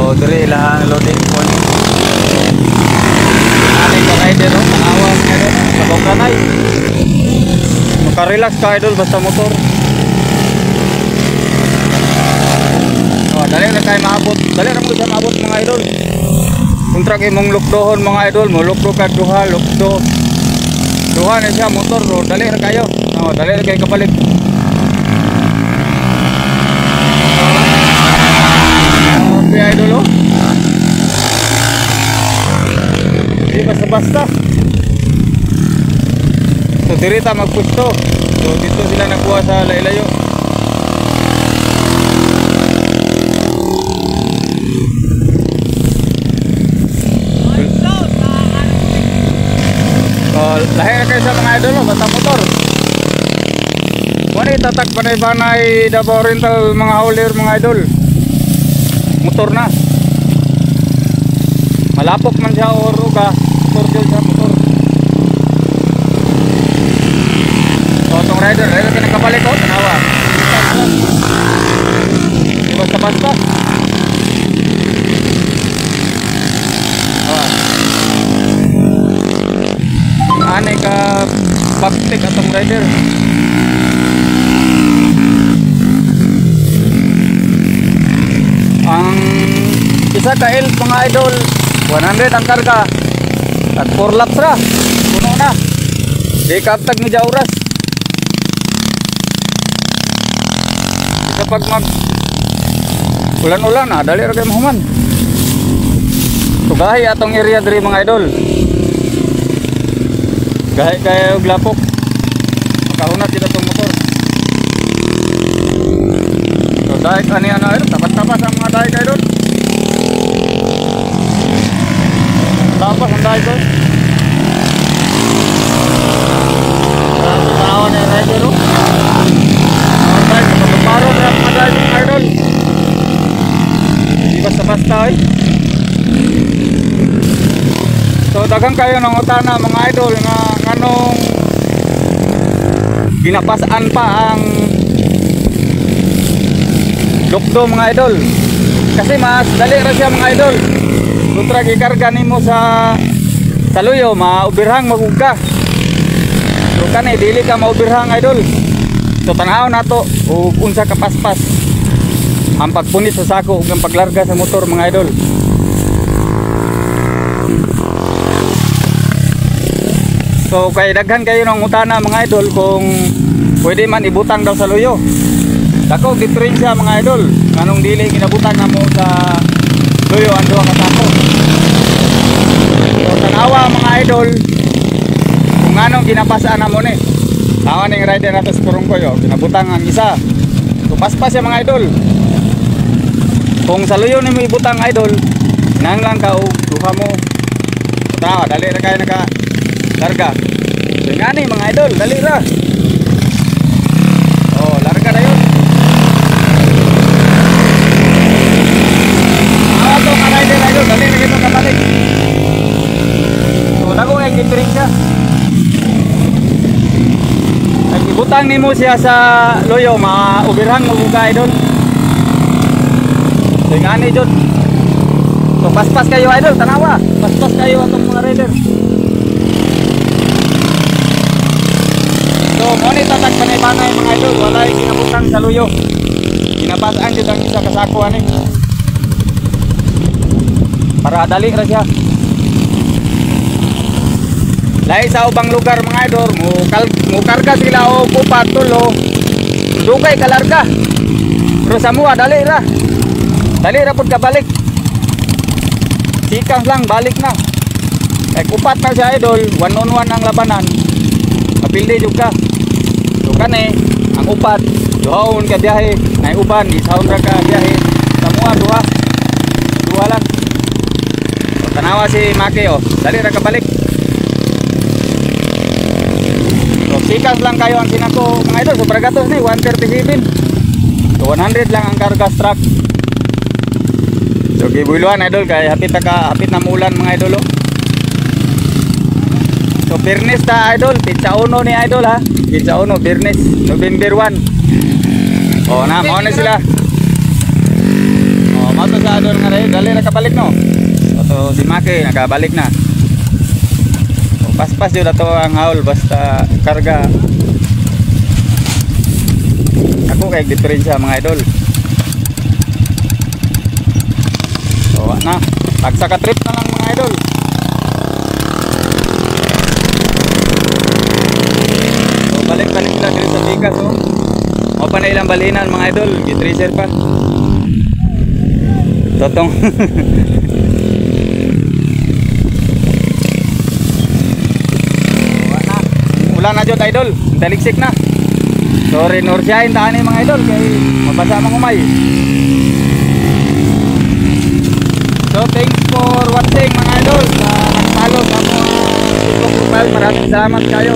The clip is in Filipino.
So diri ilang loading point. Ani ka rider no, tanawa mga idol, sa Bongkanay. Maka-relax ka idol basta motor. Oh, dali na kayo maabot. Dali na mo siya maabot mga idol. Kung truck imong lukdohon mga idol, mo lukdo ka duha, lukdo. Duha na siya motor, so dali na kayo. Oh, dali na kayo kapalit. Okay idol oh. Hindi basta-basta. So dirita magpusto. So dito sila nakuha sa Laylayo. Lahi na kayo sa mga idol oh, basta motor. Wala itatak panay-panay Davao Oriental mga hauler mga idol. Motor na. Malapok man siya o ruga, motor siya motor. So itong rider, rider ka nakabalik o, tanawa. Basta-basta. Anay ka backtick atong rider. Ang isa ka elf mga idol 100 ang karga at 4 laps ra puno na di kaptag ni oras. Kapag mag ulan-ulan na dali ra kay mahuman. Tugahi atong area diri mga idol. Gahi kay og lapok. Makahunat kita tong motor. So dahil ani ana idol tapat-tapat ang mga dahil idol. Tapas ang dahil idol. Tanawan ni rider oh. Paro na mga dahil idol. Di basta-basta eh. So daghang kayo ng utana mga idol nga nganong ginapasaan pa ang lukdo mga idol. Kasi mas dali ra siya mga idol. Kontra gikarga nimo sa luyo, maubirhang magugka. So kani dili ka maubirhang idol. So tanaw nato ug unsa ka paspas ang pagpunit sa sako ug ang paglarga sa motor mga idol. So kay daghan kayo ng utana mga idol kung pwede man ibutang daw sa luyo. Dako diferensya mga idol kanong dili ginabutan namo sa luyo ang duha ka sako. So tanawa mga idol kung anong ginapasaan namo ni. Tawa ning rider nato sa Purungkoy ginabutang ang isa. So paspas ya mga idol. Kung sa luyo nimo ibutang idol, nanglang ka og duha mo. Tawa dali ra kay naka larga. So nga ni mga idol, dali ra. Oh, larga na yun. Ito mga rider idol, dali na ito kapalik. So lago nga kitring siya. Nagbutang ni mo siya sa loyo, maubirhang mabuka idol. So nga ni Jod. So paspas kayo idol, tanawa. Paspas kayo atong mga rider. So, money tatak panay-panay mga idol, walay ginabutang sa luyo. Ginapasaan jud ang isa kasako ani. Para dali ra siya. Lahi sa ubang lugar mga idol, mo karga sila o upat tulo. Dugay kalarga. Pero sa mua dali ra. Dali ra pud kabalik. Sikang lang balik na. Kay kupat na siya idol, 1-on-1 ang labanan. Kapilde jud ka. So kani ang upat duhaon ka biyahe, nay uban isahon ra ka biyahe. Samua duha lang. So tanawa si Maki oh, dali ra ka balik. So sikas lang kayo ang sinako mga idol, sobra gatos ni 137. So 100 lang ang karga truck. So gibuluan idol kay hapit na mulan mga idol oh. So Birnes ta idol, pizza uno ni idol ha. Pizza uno Birnes, November 1. Oh na, mao na sila. Oh, Moto sa ador nga rin, dali nakabalik no. Oto si Maki nakabalik na. O, paspas yun na to ang haul basta karga. Ako kay diferensya mga idol. So na, tagsa ka trip na lang mga idol. So balik-balik lang dito sa bigas oh. O pa na ilang balinan mga idol, gitracer pa. Totong. Ulan na jud idol, taliksik na. Sorry Norsyahin tahan mga idol kay mabasa mang umay. So thanks for watching mga idol. Sa nagpalo sa mga Facebook profile, maraming salamat kayo.